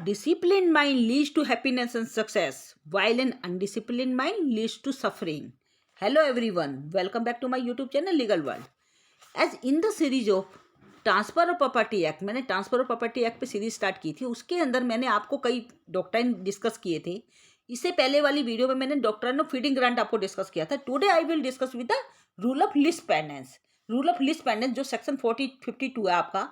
disciplined mind leads to happiness and success, while an undisciplined mind leads to suffering. Hello everyone, welcome back to my YouTube channel Legal World. As in the series of transfer of property act, मैंने transfer of property act पे series start की थी. उसके अंदर मैंने आपको कई doctrine discuss किए थे. इससे पहले वाली वीडियो में मैंने डॉक्ट्राइन ऑफ फीडिंग ग्रांट आपको डिस्कस किया था. Today I will discuss with the rule of lis pendens. Rule of lis pendens जो सेक्शन 52 है आपका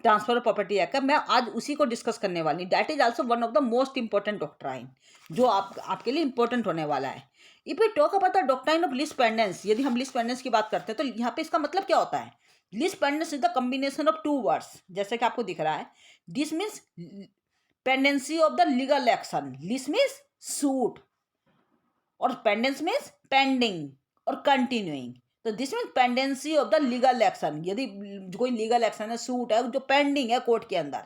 ट्रांसफर ऑफ प्रॉपर्टी एक्ट का, मैं आज उसी को डिस्कस करने वाली. That is also one of the most important doctrine जो आपके लिए इंपॉर्टेंट होने वाला है. If we talk about the doctrine of lis pendens, यदि हम लीस्ट पेंडेंस की बात करते हैं तो यहाँ पे इसका मतलब क्या होता है. Lis pendens is the combination of two words, जैसे कि आपको दिख रहा है. This means pendency of the legal action. Lis means suit और पेंडेंस मीन्स पेंडिंग और कंटिन्यूइंग. तो this means pendency of the legal action. यदि कोई लीगल एक्शन है, सूट है जो पेंडिंग है कोर्ट के अंदर,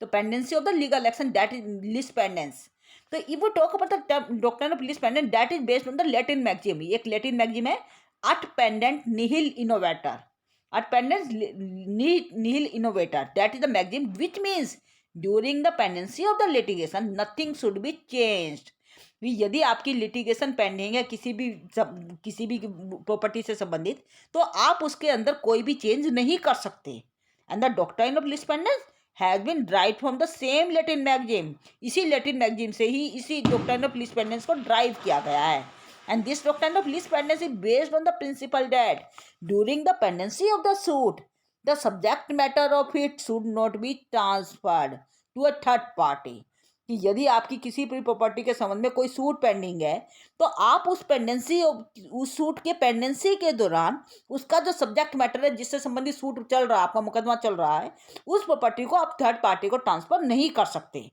तो pendency of the legal action that is lis pendens. तो if we talk about the doctrine of lis pendens, that is based on the Latin maxim. एक लैटिन मैक्सिम है, ut pendente nihil innovetur. At pendens nihil innovator, that is the maxim, which means during the pendency of the litigation nothing should be changed. यदि आपकी litigation pending है किसी भी property से संबंधित, तो आप उसके अंदर कोई भी चेंज नहीं कर सकते. And the doctrine of lis pendens has been drive from the same Latin maxim. इसी लैटिन मैक्सिम से ही इसी डॉक्ट्राइन ऑफ लीस्ट पेंडेंस को ड्राइव किया गया है. And this doctrine of least pendency is based on the principle that during the pendency of the suit, the subject matter of it should not be transferred to a third party. कि यदि आपकी किसी भी property के संबंध में कोई suit pending है, तो आप उस सूट के पेंडेंसी के दौरान उसका जो सब्जेक्ट मैटर है जिससे संबंधित सूट चल रहा है, आपका मुकदमा चल रहा है, उस प्रॉपर्टी को आप थर्ड पार्टी को ट्रांसफर नहीं कर सकते.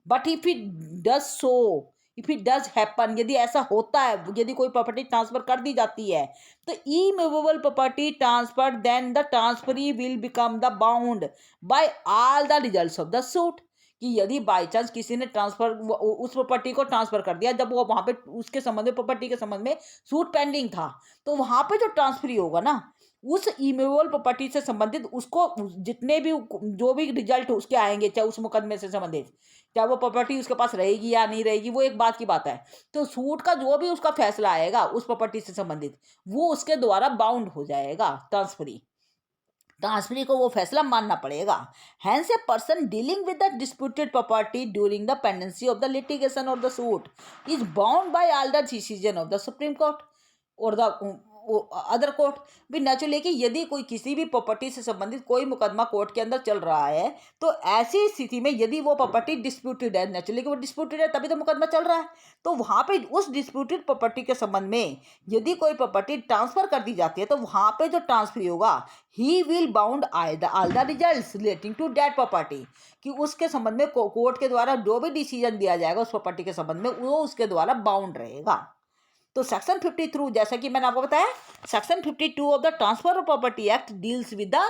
But if it does so, if it does happen, यदि ऐसा होता है, यदि कोई प्रॉपर्टी ट्रांसफर कर दी जाती है, तो immovable property transfer, then the transferee will become the bound by all the results of the suit. कि यदि बाई चांस किसी ने ट्रांसफर उस प्रॉपर्टी को ट्रांसफर कर दिया, जब वो वहां पे उसके संबंध में प्रॉपर्टी के संबंध में सूट पेंडिंग था, तो वहां पे जो ट्रांसफरी होगा ना, उस इमूवेबल प्रॉपर्टी से संबंधित उसको जितने भी जो भी रिजल्ट उसके आएंगे, चाहे उस मुकदमे से संबंधित, चाहे वो प्रॉपर्टी उसके पास रहेगी या नहीं रहेगी, वो एक बात की बात है. तो सूट का जो भी उसका फैसला आएगा उस प्रॉपर्टी से संबंधित, वो उसके द्वारा बाउंड हो जाएगा. ट्रांसफरी को वो फैसला मानना पड़ेगा. Hence a person dealing with the disputed property during the pendency of the litigation of the suit is bound by all the decision of the Supreme Court और द अदर कोर्ट. भी naturally कि यदि कोई किसी भी property से संबंधित कोई मुकदमा कोर्ट के अंदर चल रहा है, तो ऐसी स्थिति में यदि वो प्रॉपर्टी डिस्प्यूटेड है, नेचुरली कि वो डिस्प्यूटेड है तभी तो मुकदमा चल रहा है, तो वहाँ पे उस डिस्प्यूटेड प्रॉपर्टी के संबंध में यदि कोई प्रॉपर्टी ट्रांसफर कर दी जाती है, तो वहाँ पे जो ट्रांसफर होगा, he will bound all the results relating to that property. कि उसके संबंध में कोर्ट के द्वारा जो भी डिसीजन दिया जाएगा उस प्रॉपर्टी के संबंध में, वो उसके द्वारा बाउंड रहेगा. तो सेक्शन 53, जैसा कि मैंने आपको बताया, section 52 of the transfer of property act deals with the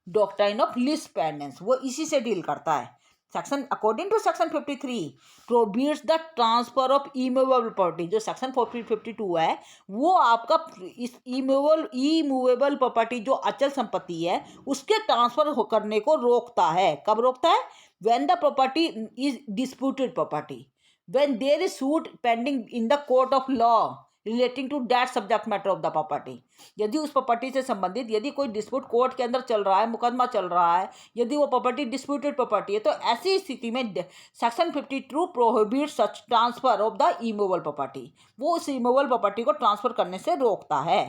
doctrine of lis pendens. वो इसी से डील करता है. Section according to section 53 prohibits the transfer of immovable property. जो सेक्शन 52 है, वो आपका इस इमूवेबल प्रॉपर्टी जो अचल संपत्ति है उसके ट्रांसफर करने को रोकता है. कब रोकता है? When the property is disputed property, when there is suit pending in the court of law relating to that subject matter of the property. यदि उस प्रॉपर्टी से संबंधित यदि कोई डिस्प्यूट कोर्ट के अंदर चल रहा है, मुकदमा चल रहा है, यदि वो प्रॉपर्टी डिस्प्यूटेड प्रॉपर्टी है, तो ऐसी स्थिति में section 52 prohibit such transfer of the immovable property. वो उस इमूवेबल प्रॉपर्टी को ट्रांसफर करने से रोकता है.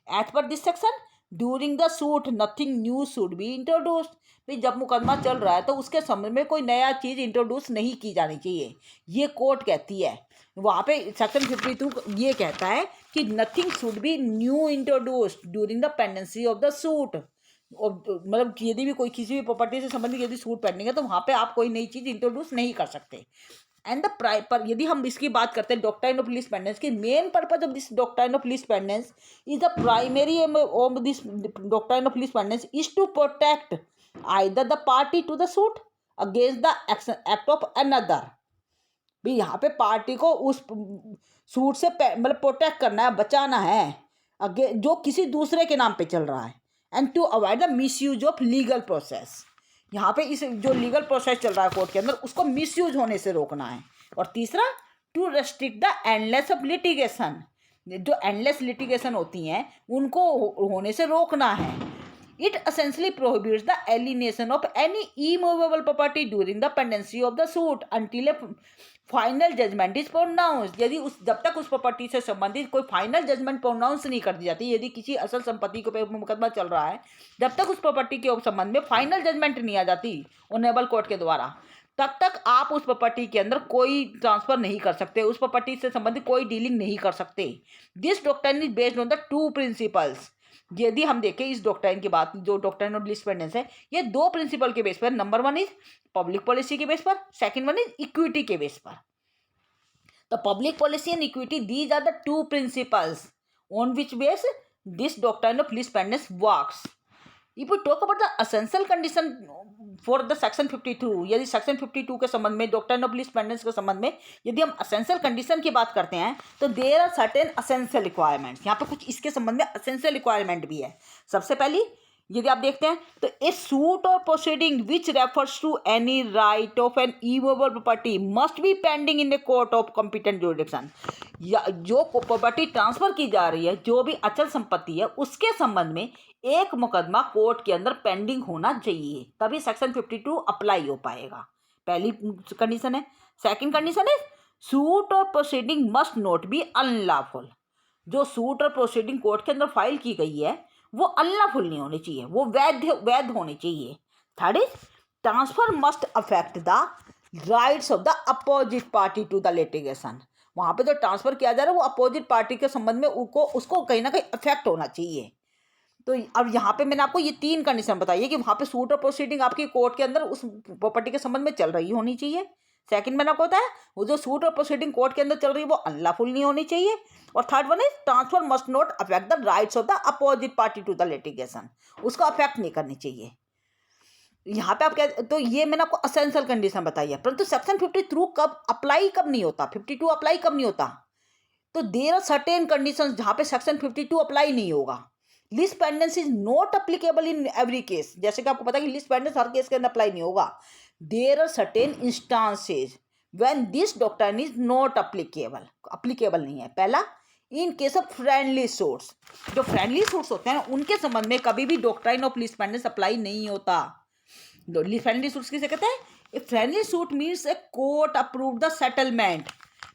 As per this section during the suit nothing new should be introduced. भाई जब मुकदमा चल रहा है तो उसके संबंध में कोई नया चीज़ इंट्रोड्यूस नहीं की जानी चाहिए, ये कोर्ट कहती है. वहाँ पे सेक्शन 52 ये कहता है कि nothing should be new introduced during the pendency of the suit. मतलब यदि भी कोई किसी भी प्रॉपर्टी से संबंधित यदि सूट पेंडिंग है, तो वहाँ पे आप कोई नई चीज़ इंट्रोड्यूस नहीं कर सकते. एंड द यदि हम इसकी बात करते हैं डॉक्ट्राइन ऑफ लीस्ट पेंडेंस की, main purpose of this doctrine of lis pendens is the primary aim of this doctrine of lis pendens is to protect either the party to the suit against the act of another. भी यहाँ पे party को उस suit से मतलब protect करना है, बचाना है जो किसी दूसरे के नाम पे चल रहा है. And to avoid the misuse of legal process. यहाँ पे इस जो लीगल प्रोसेस चल रहा है कोर्ट के अंदर उसको मिसयूज होने से रोकना है। और तीसरा, to restrict the endless of litigation, जो एंडलेस लिटिगेशन होती हैं उनको होने से रोकना है। It essentially prohibits the alienation of any immovable property during the pendency of the suit until a final judgement is pronounce. यदि जब तक उस प्रॉपर्टी से संबंधित कोई फाइनल जजमेंट प्रोनाउंस नहीं कर दी जाती, यदि किसी असल संपत्ति के ऊपर मुकदमा चल रहा है, जब तक उस प्रॉपर्टी के संबंध में फाइनल जजमेंट नहीं आ जाती ऑनरेबल कोर्ट के द्वारा, तब तक आप उस प्रॉपर्टी के अंदर कोई ट्रांसफर नहीं कर सकते, उस प्रॉपर्टी से संबंधित कोई डीलिंग नहीं कर सकते। This doctrine is based on the two principles. यदि हम देखें इस डॉक्ट्राइन की बात, जो डॉक्ट्राइन ऑफ लीस्ट पेंडेंस है, ये दो प्रिंसिपल के बेस पर, number one is public policy के बेस पर, सेकंड वन इज इक्विटी के बेस पर। The public policy and equity, these are the two principles on which base this doctrine of lis pendens works. If we talk about the essential condition for the section 52, यदि section 52 के संबंध में doctrine of lis pendens के संबंध में यदि हम essential condition की बात करते हैं तो there are certain essential requirements. यहाँ पे कुछ इसके संबंध में असेंशियल रिक्वायरमेंट भी है। सबसे पहली यदि आप देखते हैं तो ए सूट और proceeding which refers to any right of an immovable property must be pending in the court of competent jurisdiction. या जो प्रॉपर्टी ट्रांसफर की जा रही है, जो भी अचल संपत्ति है, उसके संबंध में एक मुकदमा कोर्ट के अंदर पेंडिंग होना चाहिए, तभी सेक्शन 52 अप्लाई हो पाएगा। पहली कंडीशन है। सेकंड कंडीशन है सूट और proceeding must not be unlawful. जो सूट और प्रोसीडिंग कोर्ट के अंदर फाइल की गई है वो अनलॉफुल नहीं होनी चाहिए, वो वैध होनी चाहिए। Third is transfer must affect the rights of the opposite party to the litigation. वहाँ पे जो ट्रांसफर किया जा रहा है वो अपोजिट पार्टी के संबंध में उसको कहीं ना कहीं अफेक्ट होना चाहिए। तो अब यहाँ पे मैंने आपको ये तीन कंडीशन बताई है कि वहाँ पे सूट और प्रोसीडिंग आपकी कोर्ट के अंदर उस प्रॉपर्टी के संबंध में चल रही होनी चाहिए। सेकंड मैंने आपको बताया वो जो सूट और प्रोसीडिंग कोर्ट के अंदर चल रही है वो अनलॉफुल नहीं होनी चाहिए। और third one is transfer must not affect the rights of the opposite party to the litigation, उसको अफेक्ट नहीं करनी चाहिए। यहाँ पे आप क्या, तो ये मैंने आपको असेंशियल कंडीशन बताई है। परंतु सेक्शन 53 कब अप्लाई कब नहीं होता, 52 अप्लाई कब नहीं होता, तो देयर आर सर्टेन कंडीशंस जहाँ पे सेक्शन 52 अप्लाई नहीं होगा। Least pendens is not applicable in every case. जैसे कि आपको पता है कि लीस्ट पेंडेंस हर केस के अंदर अप्लाई नहीं होगा। There are certain instances when this doctrine is not applicable नहीं है। पहला, in case of friendly suits, जो फ्रेंडली सूट्स होते हैं उनके संबंध में कभी भी doctrine of lis pendens apply नहीं होता। फ्रेंडली सूट्स किसे कहते हैं? A friendly suit means a court approve the settlement,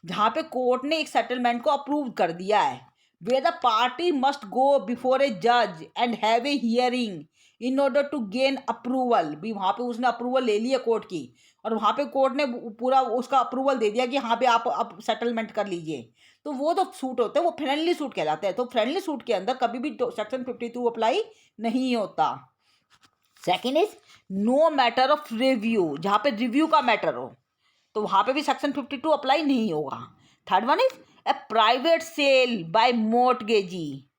जहाँ पे कोर्ट ने एक सेटलमेंट को अप्रूव कर दिया है। where the party must go before a judge and have a hearing in order to gain approval। भी वहाँ पे उसने अप्रूवल ले लिया कोर्ट की और वहाँ पे कोर्ट ने पूरा उसका अप्रूवल दे दिया कि हाँ पे आप सेटलमेंट कर लीजिए। तो वो जो सूट होते हैं वो फ्रेंडली सूट कहलाते हैं। तो फ्रेंडली सूट के अंदर कभी भी सेक्शन 52 अप्लाई नहीं होता। Second is no matter of review, जहाँ पे रिव्यू का मैटर हो तो वहाँ पे भी सेक्शन 52 अप्लाई नहीं होगा। Third one is a private sale by mortgagee,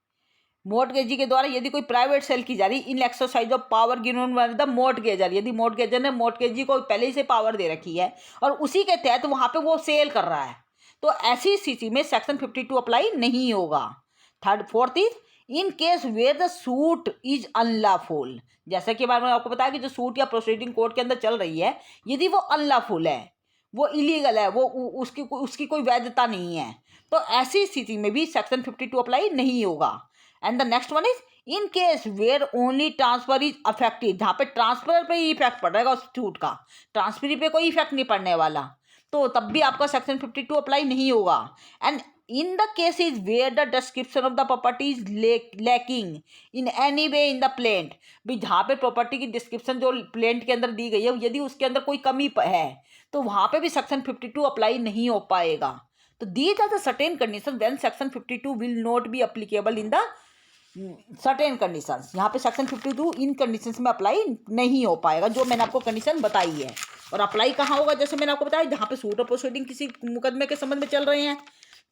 mortgagee के द्वारा यदि कोई प्राइवेट सेल की जा रही in exercise of power given by the mortgagor, यदि मोर्टगेजर ने मोर्टगेजी को पहले ही से पावर दे रखी है और उसी के तहत वहाँ पे वो सेल कर रहा है, तो ऐसी स्थिति में सेक्शन 52 अप्लाई नहीं होगा। Fourth is in case where the suit is unlawful, जैसे कि मैंने आपको बताया कि जो सूट या प्रोसीडिंग कोर्ट के अंदर चल रही है यदि वो अनलॉफुल है, वो इलीगल है, वो उसकी कोई वैधता नहीं है, तो ऐसी स्थिति में भी सेक्शन 52 अप्लाई नहीं होगा। And the next one is in case where only transfer is affected, जहाँ पे ट्रांसफर पे ही इफेक्ट पड़ रहेगा उस सूट का, ट्रांसफर पे कोई इफेक्ट नहीं पड़ने वाला, तो तब भी आपका सेक्शन 52 अप्लाई नहीं होगा। And in the cases where the description of the property is lacking in any way in the plaint, भी जहाँ पे प्रॉपर्टी की डिस्क्रिप्शन जो प्लेंट के अंदर दी गई है यदि उसके अंदर कोई कमी है तो वहाँ पे भी सेक्शन 52 अप्लाई नहीं हो पाएगा। तो these are the certain condition when section 52 will not be applicable in the certain conditions. यहाँ पे सेक्शन 52 इन कंडीशंस में अप्लाई नहीं हो पाएगा जो मैंने आपको कंडीशन बताई है। और अप्लाई कहाँ होगा, जैसे मैंने आपको बताया जहाँ पे सूट और प्रोसीडिंग किसी मुकदमे के संबंध में चल रहे हैं,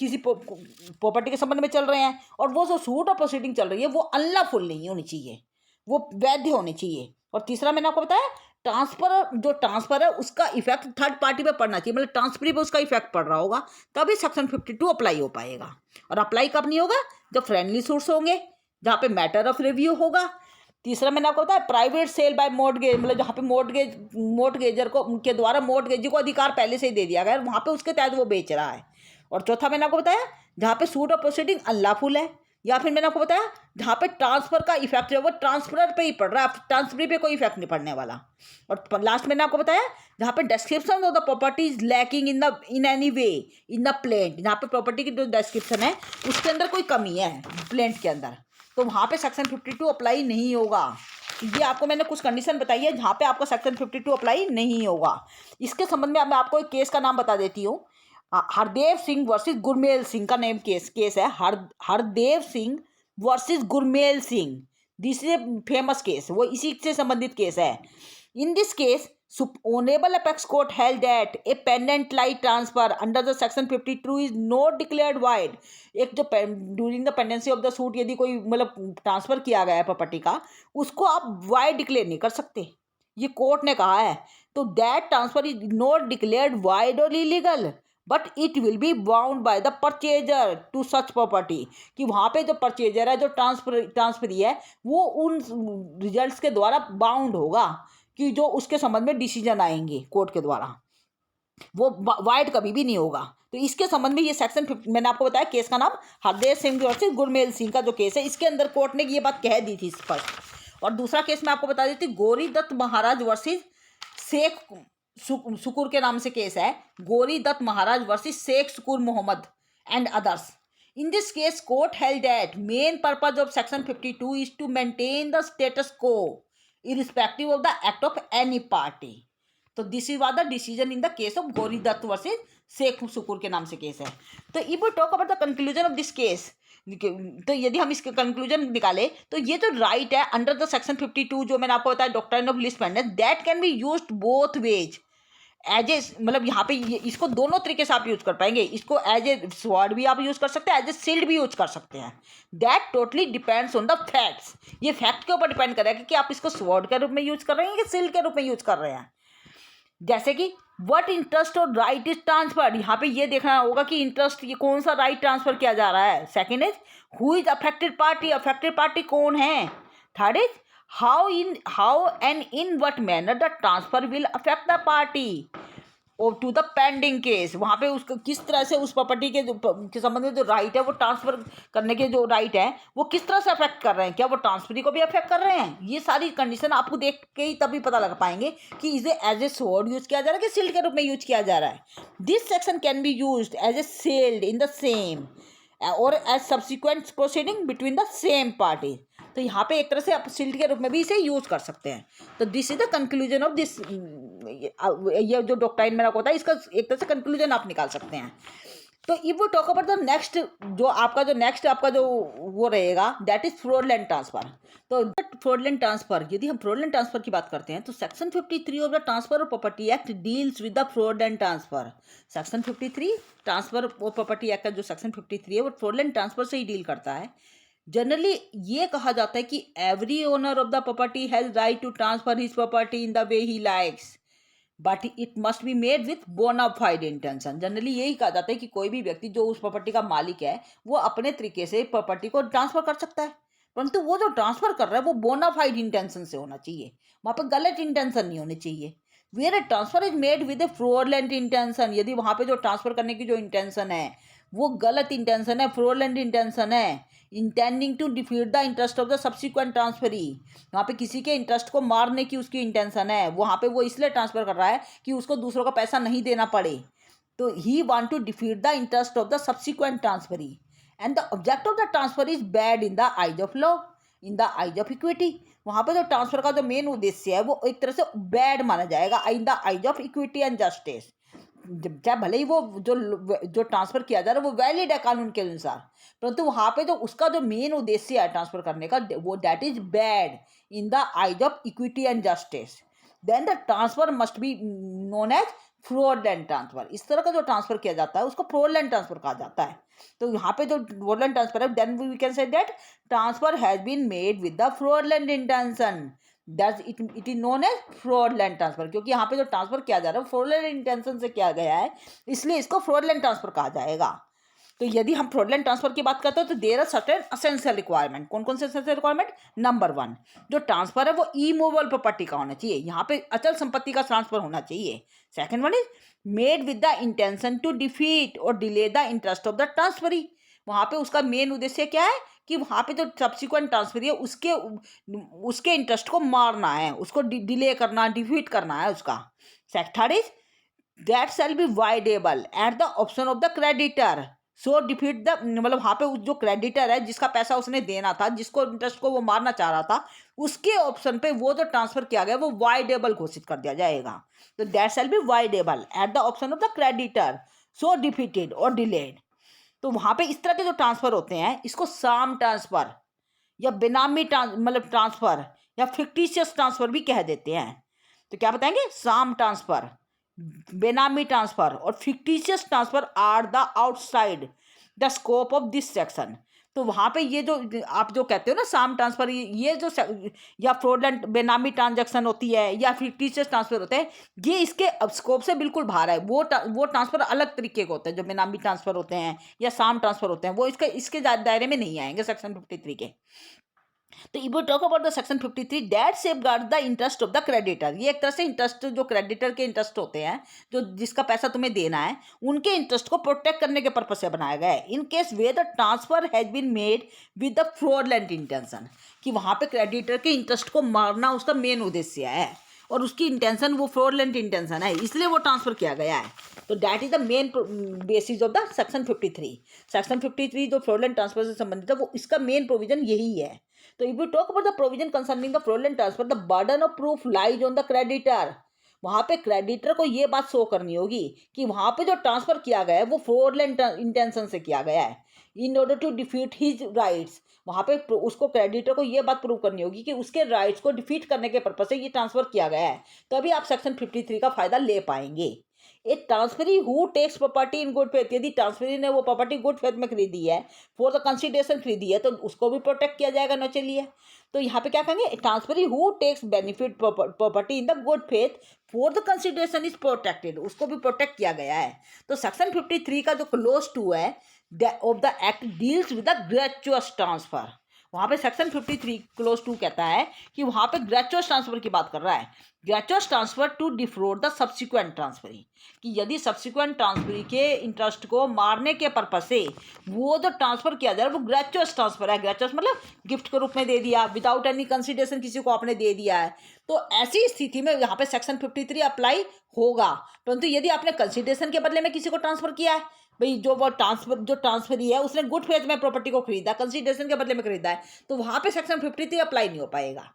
किसी प्रॉपर्टी के संबंध में चल रहे हैं, और वो जो सूट और प्रोसीडिंग चल रही है वो अनलॉफुल नहीं होनी चाहिए, वो वैध होनी चाहिए। और तीसरा मैंने आपको बताया ट्रांसफर है उसका इफेक्ट थर्ड पार्टी पे पड़ना चाहिए, मतलब ट्रांसफरी पे उसका इफेक्ट पड़ रहा होगा, तभी सेक्शन 52 अप्लाई हो पाएगा। और अप्लाई कब नहीं होगा, जब फ्रेंडली सूट्स होंगे, जहाँ पे मैटर ऑफ रिव्यू होगा, तीसरा मैंने आपको बताया प्राइवेट सेल बाय मॉर्टगेज, मतलब जहाँ पे मॉर्टगेजर को उनके द्वारा मॉर्टगेजी को अधिकार पहले से ही दे दिया गया है, वहाँ पे उसके तहत वो बेच रहा है। और चौथा मैंने आपको बताया जहाँ पे सूट और प्रोसीडिंग अनलॉफुल है, या फिर मैंने आपको बताया जहाँ पे ट्रांसफर का इफेक्ट जो है वो ट्रांसफरर पे ही पड़ रहा है, ट्रांसफरी पे कोई इफेक्ट नहीं पड़ने वाला। और लास्ट मैंने आपको बताया जहाँ पे description of the property is lacking in any way in the plaint, जहाँ पे प्रॉपर्टी की जो डिस्क्रिप्शन है उसके अंदर कोई कमी है प्लेंट के अंदर, तो वहाँ पे सेक्शन 52 अप्लाई नहीं होगा। ये आपको मैंने कुछ कंडीशन बताई है जहाँ पे आपका सेक्शन 52 अप्लाई नहीं होगा। इसके संबंध में अब मैं आपको एक केस का नाम बता देती हूँ। हरदेव सिंह वर्सेस गुरमेल सिंह का नेम केस है। Hardev Singh versus Gurmel Singh, this is a famous case, वो इसी से संबंधित केस है। In this case Honorable Apex Court held that a pendant light transfer under the section 52 is not declared void। एक जो during the pendency of the suit यदि कोई मतलब ट्रांसफर किया गया है प्रॉपर्टी का, उसको आप वाइड डिक्लेयर नहीं कर सकते, ये कोर्ट ने कहा है। तो that transfer is not declared void or illegal but it will be bound by the purchaser to such property, कि वहाँ पे जो परचेजर है, जो ट्रांसफरी है, वो उन रिजल्ट्स के द्वारा बाउंड होगा कि जो उसके संबंध में डिसीजन आएंगे कोर्ट के द्वारा, वो वाइड कभी भी नहीं होगा। तो इसके संबंध में ये सेक्शन मैंने आपको बताया केस का नाम हरदेव सिंह वर्सेस गुरमेल सिंह का जो केस है, इसके अंदर कोर्ट ने ये बात कह दी थी स्पष्ट। और दूसरा केस मैं आपको बता देती, गौरी दत्त महाराज वर्सेस शेख सुकुर के नाम से केस है, Gauri Dutt Maharaj versus Sheikh Sukur Mohammad and others. In this case, court held that main purpose of section 52 is to maintain the status quo irrespective of the act of any party। तो this is was the decision in the case of Gauri Dutt versus Sheikh Sukur के नाम से case है। तो if we talk about the conclusion of this case, तो यदि हम इसके कंक्लूजन निकाले तो ये जो राइट है अंडर द सेक्शन 52 जो मैंने आपको बताया doctrine of lis pendens, that can be used both ways as a, मतलब यहाँ पे इसको दोनों तरीके से आप यूज कर पाएंगे। इसको एज ए स्वॉर्ड भी आप यूज कर सकते हैं, एज ए शील्ड भी यूज कर सकते हैं। That totally depends on the facts, ये फैक्ट के ऊपर डिपेंड करेगा कि आप इसको स्वॉर्ड के रूप में यूज कर रहे हैं या शील्ड के रूप में यूज कर रहे हैं। जैसे कि व्हाट इंटरेस्ट और राइट इज ट्रांसफर्ड, यहाँ पे ये देखना होगा कि इंटरेस्ट ये कौन सा राइट ट्रांसफर किया जा रहा है। Second is who is affected party, affected party कौन है। Third is how and in what manner the transfer will affect the party और टू द पेंडिंग केस, वहाँ पे उसको किस तरह से उस प्रॉपर्टी के संबंध में जो राइट है वो ट्रांसफर करने के जो राइट है वो किस तरह से अफेक्ट कर रहे हैं, क्या वो ट्रांसफरी को भी अफेक्ट कर रहे हैं। ये सारी कंडीशन आपको देख के ही तभी पता लग पाएंगे कि इसे एज ए स्वॉर्ड यूज किया जा रहा है कि शील्ड के रूप में यूज किया जा रहा है। This section can be used as a shield in the same or as subsequent proceeding between the same party. तो यहाँ पे एक तरह से आप शील्ड के रूप में भी इसे यूज कर सकते हैं। तो this is the conclusion of this, ये जो डॉक्ट्राइन मेरा होता है इसका एक तरह से कंक्लूजन आप निकाल सकते हैं। तो इफ वो टॉक अबाउट द नेक्स्ट, जो आपका जो वो रहेगा दैट इज फ्रॉडलेंट ट्रांसफर। तो फ्रॉडलेंट ट्रांसफर, यदि हम फ्रॉडलेंट ट्रांसफर की बात करते हैं तो section 53 of the transfer of property act deals with the fraudulent transfer. Section 53 transfer of property act का जो सेक्शन 53 है वो फ्रॉडलेंट ट्रांसफर से ही डील करता है। जनरली ये कहा जाता है कि every owner of the property has right to transfer his property in the way he likes but it must be made with bona fide intention. Generally यही कहा जाता है कि कोई भी व्यक्ति जो उस प्रॉपर्टी का मालिक है वो अपने तरीके से प्रॉपर्टी को ट्रांसफर कर सकता है, परंतु वो जो ट्रांसफर कर रहा है वो बोनाफाइड इंटेंशन से होना चाहिए, वहाँ पर गलत इंटेंशन नहीं होनी चाहिए। Where a transfer is made with a fraudulent intention, यदि वहाँ पे जो ट्रांसफर करने की जो इंटेंशन है वो गलत इंटेंशन है, फ्रॉडलेंट इंटेंशन है, intending to defeat the interest of the subsequent transferee, वहाँ पे किसी के इंटरेस्ट को मारने की उसकी इंटेंशन है, वहाँ पे वो इसलिए ट्रांसफर कर रहा है कि उसको दूसरों का पैसा नहीं देना पड़े। तो he want to defeat the interest of the subsequent transferee and the object of the transfer is bad in the eyes of law, in the eyes of equity. वहाँ पे जो ट्रांसफर का जो मेन उद्देश्य है वो एक तरह से बैड माना जाएगा इन the eyes of equity and justice. चाहे भले ही वो जो ट्रांसफर किया जा रहा है वो वैलिड है कानून के अनुसार, परंतु वहाँ पे जो उसका जो मेन उद्देश्य है ट्रांसफर करने का वो that is bad in the eyes of equity and justice, then the transfer must be known as fraudulent transfer. इस तरह का जो ट्रांसफर किया जाता है उसको फ्रॉडलेंट ट्रांसफर कहा जाता है। तो यहाँ पे जो फ्रॉडलेंट ट्रांसफर है then we can say that transfer has been made with the fraudulent intention, that it is known as fraudulent transfer. क्योंकि यहाँ पे जो ट्रांसफर किया जा रहा है फ्रॉडलेंट इंटेंशन से किया गया है इसलिए इसको फ्रॉडलेंट ट्रांसफर कहा जाएगा। तो यदि हम फ्रॉडलेंट ट्रांसफर की बात करते हैं तो there are certain essential requirement. कौन कौन से एसेंशियल रिक्वायरमेंट? नंबर 1, जो ट्रांसफर है वो इमूवेबल प्रॉपर्टी का होना चाहिए, यहाँ पे अचल संपत्ति का ट्रांसफर होना चाहिए। Second one is made with the intention to defeat or delay the interest of the transferee. वहाँ पे उसका मेन उद्देश्य क्या है कि वहाँ पे जो सब्सिक्वेंट ट्रांसफर है उसके इंटरेस्ट को मारना है, उसको डिले करना, डिफीट करना है उसका। Third is that shall be voidable eight the option of the creditor so defeat the, मतलब वहाँ पे जो क्रेडिटर है जिसका पैसा उसने देना था, जिसको इंटरेस्ट को वो मारना चाह रहा था, उसके ऑप्शन पे वो जो ट्रांसफर किया गया वो वाइडेबल घोषित कर दिया जाएगा। तो that shall be voidable eight the option of the creditor so defeated और डिलेड। तो वहाँ पे इस तरह के जो ट्रांसफर होते हैं इसको साम ट्रांसफर या बेनामी मतलब ट्रांसफर या फिक्टिशियस ट्रांसफर भी कह देते हैं। तो क्या बताएंगे? साम ट्रांसफर, बेनामी ट्रांसफर और fictitious transfer R the outside the scope of this section. तो वहाँ पे ये जो आप जो कहते हो ना साम ट्रांसफर, ये जो या फ्रॉडलेंट बेनामी ट्रांजैक्शन होती है या फिक्टिशियस ट्रांसफर होते हैं, ये इसके स्कोप से बिल्कुल बाहर है। वो ट्रांसफर अलग तरीके के होते हैं जो बेनामी ट्रांसफर होते हैं या साम ट्रांसफर होते हैं, वो इसके दायरे में नहीं आएंगे सेक्शन 53 के। तो if we talk about the section 53 that safeguard the interest of the creditor, ये एक तरह से इंटरेस्ट जो क्रेडिटर के इंटरेस्ट होते हैं, जो जिसका पैसा तुम्हें देना है, उनके इंटरेस्ट को प्रोटेक्ट करने के पर्पज से बनाया गया है। In case where the transfer has been made with the fraudulent intention, कि वहाँ पे क्रेडिटर के इंटरेस्ट को मारना उसका मेन उद्देश्य है और उसकी इंटेंशन वो फ्रॉडलेंट इंटेंशन है, इसलिए वो ट्रांसफर किया गया है। तो that is the main basis of the section 53। Section 53 जो फ्रॉडलेंट ट्रांसफर से संबंधित है वो इसका मेन प्रोविजन यही है। तो if you talk about the provision concerning the fraudulent transfer, the burden of proof lies on the creditor. वहाँ पे क्रेडिटर को ये बात शो करनी होगी कि वहाँ पे जो ट्रांसफर किया गया है वो फ्रॉडलेंट इंटेंशन से किया गया है in order to defeat his rights. वहाँ पे उसको क्रेडिटर को ये बात प्रूव करनी होगी कि उसके राइट्स को डिफीट करने के पर्पज से ये ट्रांसफर किया गया है, तभी आप सेक्शन 53 का फायदा ले पाएंगे। एक transferee who tax property in good faith, यदि ट्रांसफरी ने वो प्रॉपर्टी गुड फेथ में खरीदी है, फॉर द कंसिडरेशन खरीदी है, तो उसको भी प्रोटेक्ट किया जाएगा नेचुरली। तो यहाँ पे क्या कहेंगे? Transferee who takes benefit property in the good faith for the consideration is protected, उसको भी प्रोटेक्ट किया गया है। तो सेक्शन 53 का जो क्लोज 2 है of the act deals with the gratuitous transfer. वहाँ पे सेक्शन 53 क्लोज 2 कहता है कि वहाँ पे ग्रेचुअस ट्रांसफर की बात कर रहा है। Gratuitous transfer to defraud the subsequent transferee, कि यदि सब्सिक्वेंट ट्रांसफरी के इंटरेस्ट को मारने के पर्पज से वो जो ट्रांसफर किया जा रहा है वो ग्रेचुअस ट्रांसफर है। ग्रेचुअस मतलब गिफ्ट के रूप में दे दिया, विदाउट एनी कंसिडरेशन किसी को आपने दे दिया है। तो ऐसी स्थिति में यहाँ पे सेक्शन 53 अप्लाई होगा। परंतु यदि आपने कंसिडरेशन के बदले में किसी को ट्रांसफर किया है, भाई जो ट्रांसफरी है उसने गुड फेथ में प्रॉपर्टी को खरीदा, कंसिडरेशन के बदले में खरीदा है, तो वहां पे सेक्शन 53 अप्लाई नहीं हो पाएगा।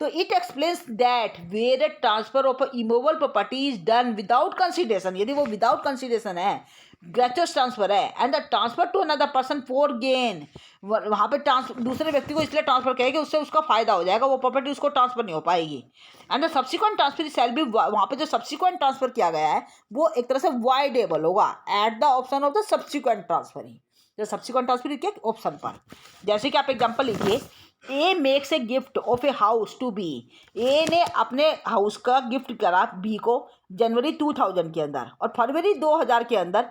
तो it explains that where transfer of immovable property is done without consideration, यदि वो विदाउट कंसिडरेशन है, ग्रेचुअस ट्रांसफर है, and the transfer to another person for gain, वहाँ पे दूसरे व्यक्ति को इसलिए ट्रांसफर करेगा उससे उसका फायदा हो जाएगा, वो प्रॉपर्टी उसको ट्रांसफर नहीं हो पाएगी। And the subsequent transfer shall be, वहाँ पे जो सब्सिक्वेंट ट्रांसफर किया गया है वो एक तरह से वाइडेबल होगा at the option of the subsequent transferring, जो सब्सिक्वेंट ट्रांसफर के ऑप्शन पर। जैसे कि आप एग्जाम्पल लीजिए, A makes a gift of a house to B, A ने अपने हाउस का गिफ्ट करा बी को जनवरी 2000 के अंदर, और फरवरी 2000 के अंदर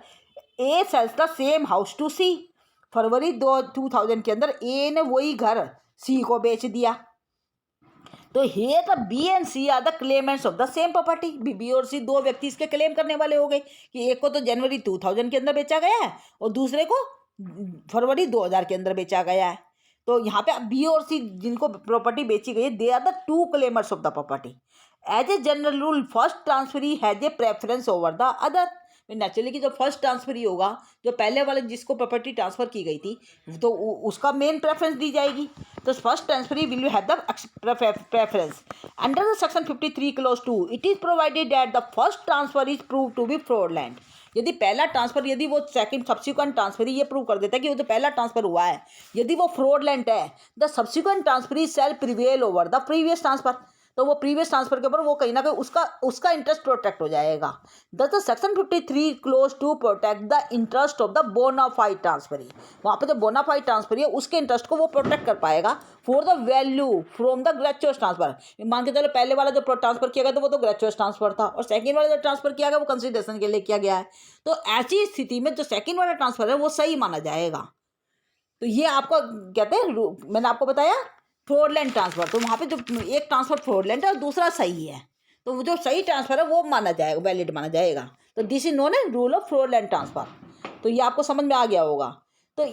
A sells the same house to C, फरवरी 2000 के अंदर ए ने वही घर सी को बेच दिया। तो here the B and C are the claimants of the same property, B और सी दो व्यक्ति इसके क्लेम करने वाले हो गए कि एक को तो जनवरी 2000 के अंदर बेचा गया है और दूसरे को फरवरी 2000 के अंदर बेचा गया है। तो यहाँ पे बी और सी जिनको प्रॉपर्टी बेची गई है, they are the two claimers of the property. As a general rule first transferee has a preference over the other, naturally कि जो फर्स्ट ट्रांसफर ही होगा, जो पहले वाले जिसको प्रॉपर्टी ट्रांसफर की गई थी, तो उसका मेन प्रेफरेंस दी जाएगी। तो first transferee will have the preference under the section 53 clause 2 it is provided that the first transfer is prove to be fraudulent. यदि पहला ट्रांसफर, यदि वो सेकंड सब्सिक्वेंट ट्रांसफर ये प्रूव कर देता है कि वो तो पहला ट्रांसफर हुआ है, यदि वो फ्रॉडलेंट है, the subsequent transfer shall prevail over the previous transfer. तो वो प्रीवियस ट्रांसफर के ऊपर वो कहीं ना कहीं उसका इंटरेस्ट प्रोटेक्ट हो जाएगा। The section 53 clause two protect the interest of the bona fide transferee. वहाँ पे जो बोनाफाइड ट्रांसफरी है उसके इंटरेस्ट को वो प्रोटेक्ट कर पाएगा for the value from the gratuitous transfer. मान के चलो पहले वाला जो ट्रांसफर किया गया तो वो तो ग्रेचुअस ट्रांसफर था, और सेकंड वाला जो ट्रांसफर किया गया वो कंसिडरेशन के लिए किया गया है। तो ऐसी स्थिति में जो सेकंड वाला ट्रांसफर है वो सही माना जाएगा। तो ये आपको कहते हैं, मैंने आपको बताया फ्रॉडलेंट ट्रांसफर। तो वहाँ पे जो एक ट्रांसफर फ्रॉडलेंट है और दूसरा सही है, तो वो जो सही ट्रांसफर है वो माना जाएगा, वैलिड माना जाएगा। तो this is known as rule of fraudulent transfer. तो ये आपको समझ में आ गया होगा। तो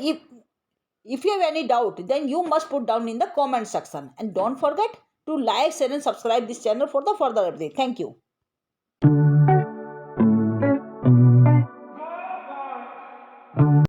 if you have any doubt, then you must put down in the comment section, and don't forget to like, share and subscribe this channel for the further update. Thank you.